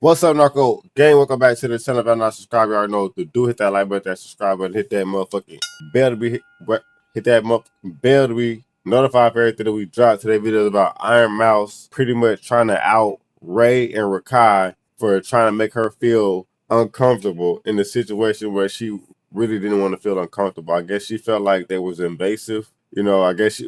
What's up, Narko? Gang, welcome back to the channel. If y'all not subscribed, you already know what to do. Hit that like button, that subscribe button, hit that motherfucking bell to be hit that motherfucking bell to be notified for everything that we drop. Today video is about Ironmouse pretty much trying to out Ray and Rekai for trying to make her feel uncomfortable in the situation where she really didn't want to feel uncomfortable. I guess she felt like they was invasive. You know, I guess she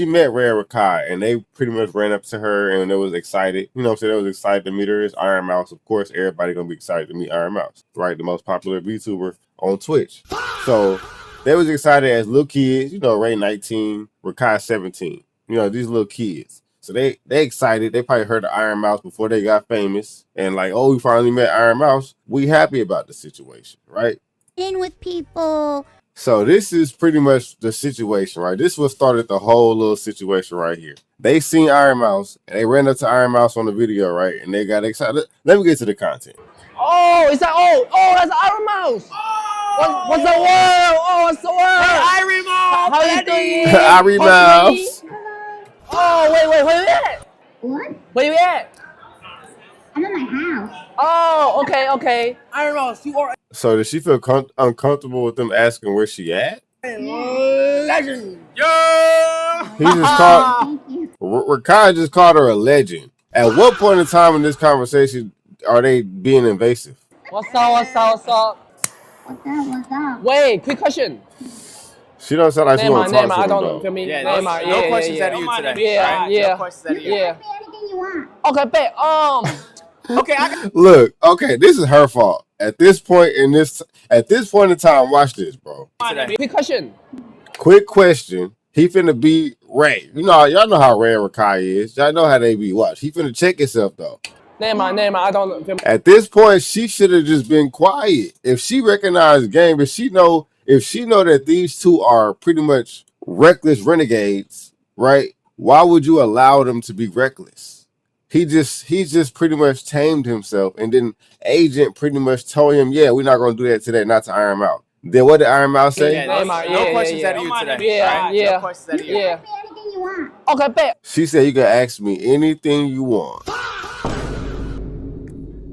met Ray and Rekai and they pretty much ran up to her and they was excited. You know what I'm saying? They was excited to meet her. It's Ironmouse. Of course, everybody gonna be excited to meet Ironmouse, right? The most popular VTuber on Twitch. So they was excited as little kids, you know, Ray 19, Rekai 17. You know, these little kids. So they excited. They probably heard of Ironmouse before they got famous. And like, oh, we finally met Ironmouse. We happy about the situation, right? In with people. So this is pretty much the situation, right? This what started the whole little situation right here. They seen Ironmouse and they ran up to Ironmouse on the video, right? And they got excited. Let me get to the content. Oh, is that that's Ironmouse. Oh. What's the word? Oh, what's the word? Hey, Ironmouse! How you doing? Ironmouse. Oh, wait, where you at? What? Where you at? I'm at my house. Oh, okay. Ironmouse, you are So did she feel uncomfortable with them asking where she at? a legend. Yo! He just called Thank you. Rekai just called her a legend. At what point in time in this conversation are they being invasive? What's up? What's up? Wait, quick question. She don't sound like she want to talk to I them don't though. feel me. Yeah, Neymar, no questions out of you today. Yeah, right? yeah. No questions out of you. Yeah. Ask me anything you want. Okay, bet. Okay, I got Look, okay, this is her fault. At this point in time, watch this, bro. today. Quick question. Quick question. He finna beat Ray. You know, y'all know how Ray and Rekai is. Y'all know how they be. Watch. He finna check himself though. Neymar, I don't feel me. At this point, she should have just been quiet. If she recognized the game, if she know that these two are pretty much reckless renegades, right? Why would you allow them to be reckless? He just pretty much tamed himself, and then Agent pretty much told him, yeah, we're not gonna do that today, not to Iron Mouse. Then what did Iron Mouse say? Yeah, Neymar, no yeah, questions yeah. out of you today. right? Yeah. No questions out of you. Yeah. Ask me anything you want. Okay, bet. She said you can ask me anything you want.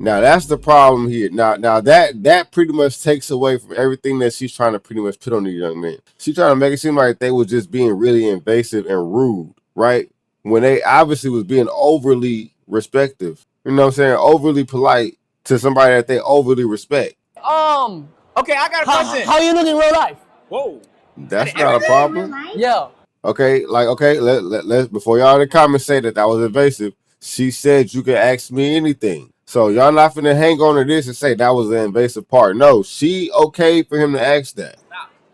Now that's the problem here. Now that pretty much takes away from everything that she's trying to pretty much put on the young men. She's trying to make it seem like they were just being really invasive and rude, right? When they obviously was being overly respectful. You know what I'm saying? Overly polite to somebody that they overly respect. Okay, I got a question. How you look in real life? Whoa. That's not a problem. Yeah. Okay, let's before y'all in the comments say that was invasive. She said you can ask me anything. So y'all not finna hang on to this and say that was the invasive part. No, she okay for him to ask that.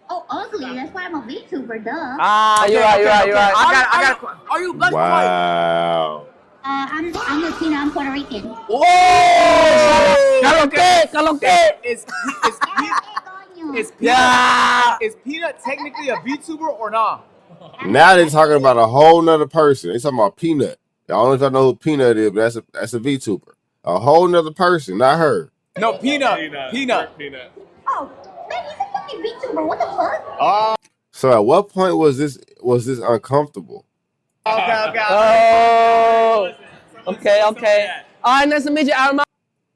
Oh, ugly. That's why I'm a VTuber, duh. You're right. I got a question. Are you black or white? Wow. I'm Latina. I'm Puerto Rican. Whoa! Caloque. Is Peanut technically a VTuber or not? Now they're talking about a whole nother person. They talking about Peanut. I don't know if y'all know who Peanut is, but that's a VTuber. A whole nother person, not her. No, Peanut. Oh, man, he's a fucking VTuber. What the fuck? So at what point was this uncomfortable? Okay. Okay. All right, nice to meet you, Ironmouse.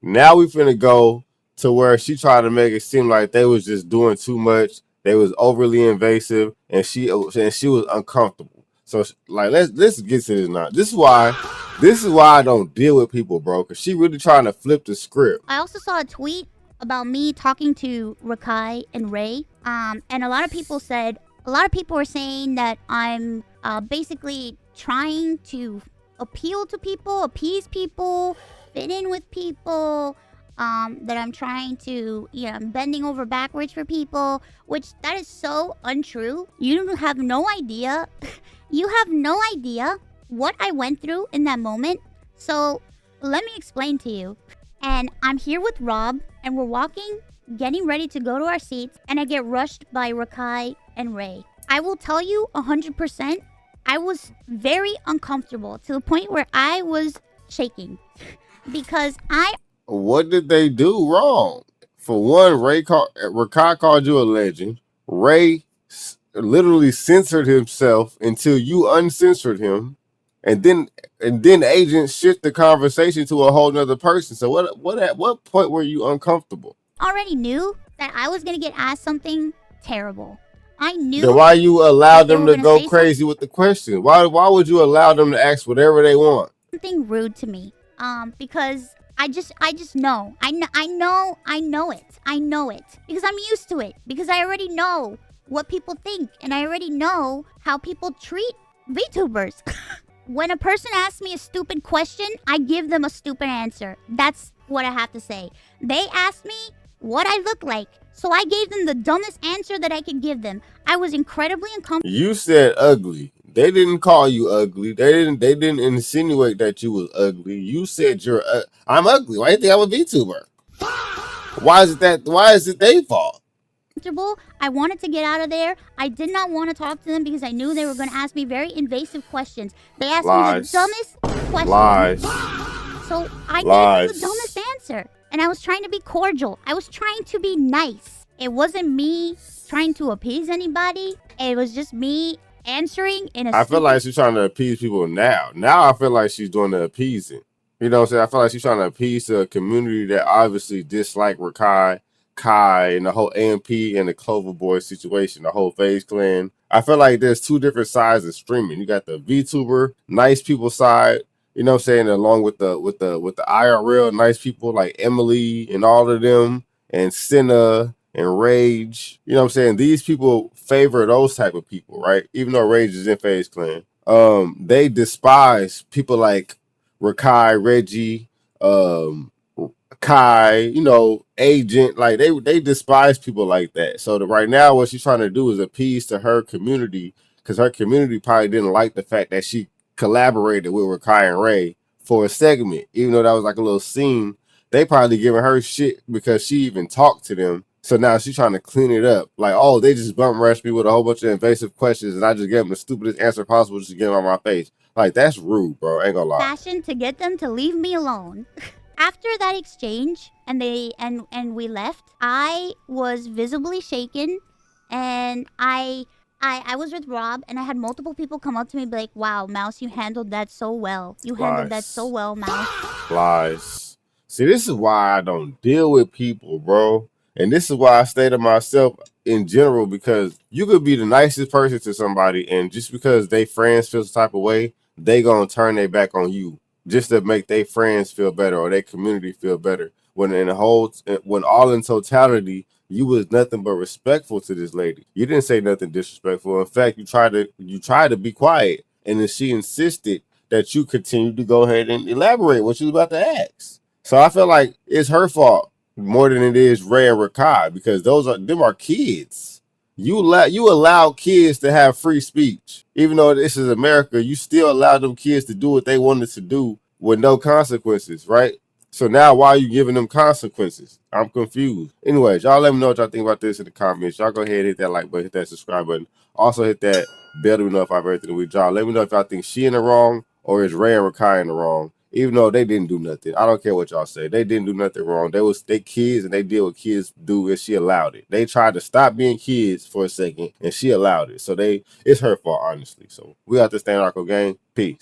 Now we finna go to where she tried to make it seem like they was just doing too much. They was overly invasive, and she was uncomfortable. So like, let's get to this now. This is why I don't deal with people, bro. Cause she really trying to flip the script. I also saw a tweet about me talking to Rekai and Ray. And a lot of people were saying that I'm basically trying to appeal to people, appease people, fit in with people. That I'm trying to, I'm bending over backwards for people, which that is so untrue. You have no idea. You have no idea what I went through in that moment. So let me explain to you. And I'm here with Rob, and we're walking, getting ready to go to our seats, and I get rushed by Rekai and Ray. I will tell you 100%, I was very uncomfortable to the point where I was shaking because What did they do wrong? For one, Rekai called you a legend. Ray literally censored himself until you uncensored him. And then agents shift the conversation to a whole nother person. So at what point were you uncomfortable? Already knew that I was gonna get asked something terrible. I knew. Then why you allow that they them were to gonna go say crazy with the question? Why would you allow them to ask whatever they want? something rude to me. Because I just know. I know it. I know it. Because I'm used to it. Because I already know what people think. And I already know how people treat VTubers. When a person asks me a stupid question, I give them a stupid answer. That's what I have to say. They asked me what I look like. So I gave them the dumbest answer that I could give them. I was incredibly uncomfortable. You said ugly. They didn't call you ugly. They didn't insinuate that you was ugly. You said I'm ugly. Why do you think I'm a VTuber? Why is it their fault? I wanted to get out of there. I did not want to talk to them because I knew they were going to ask me very invasive questions. They asked me the dumbest questions. Lies. So I gave them the dumbest answer. And I was trying to be cordial. I was trying to be nice. It wasn't me trying to appease anybody. It was just me answering in a I feel like she's trying to appease people now. Now I feel like she's doing the appeasing. You know what I'm saying? I feel like she's trying to appease a community that obviously dislike Rekai, Kai, and the whole AMP and the Clover Boy situation, the whole FaZe clan. I feel like there's two different sides of streaming. You got the VTuber, nice people side, you know what I'm saying, along with the IRL nice people like Emily and all of them, and Senna and Rage. You know what I'm saying? These people favor those type of people, right? Even though Rage is in FaZe clan. They despise people like Rekai, Reggie, Kai, you know, Agent, like they despise people like that. So right now, what she's trying to do is appease to her community, because her community probably didn't like the fact that she collaborated with Rekai and Ray for a segment, even though that was like a little scene. They probably giving her shit because she even talked to them. So now she's trying to clean it up. Like, oh, they just bum rushed me with a whole bunch of invasive questions, and I just gave them the stupidest answer possible just to get them on my face. Like, that's rude, bro. Ain't gonna lie. Fashion to get them to leave me alone. After that exchange and we left, I was visibly shaken, and I was with Rob, and I had multiple people come up to me and be like, "Wow, Mouse, you handled that so well. You handled that so well, Mouse." Lies. See, this is why I don't deal with people, bro. And this is why I stay to myself in general, because you could be the nicest person to somebody, and just because they friends feel the type of way, they gonna turn their back on you just to make their friends feel better or their community feel better. When all in totality, you was nothing but respectful to this lady. You didn't say nothing disrespectful. In fact, you tried to be quiet, and then she insisted that you continue to go ahead and elaborate what you was about to ask. So I feel like it's her fault more than it is Ray and Rekai, because them are kids. You allow kids to have free speech. Even though this is America, you still allow them kids to do what they wanted to do with no consequences, right? So now why are you giving them consequences? I'm confused. Anyways, y'all let me know what y'all think about this in the comments. Y'all go ahead and hit that like button, hit that subscribe button. Also hit that bell to be notified of everything we drop. Let me know if y'all think she in the wrong or is Ray and Rekai in the wrong. Even though they didn't do nothing. I don't care what y'all say. They didn't do nothing wrong. They kids, and they did what kids do, and she allowed it. They tried to stop being kids for a second, and she allowed it. So it's her fault, honestly. So we got to stay in Narko gang. Peace.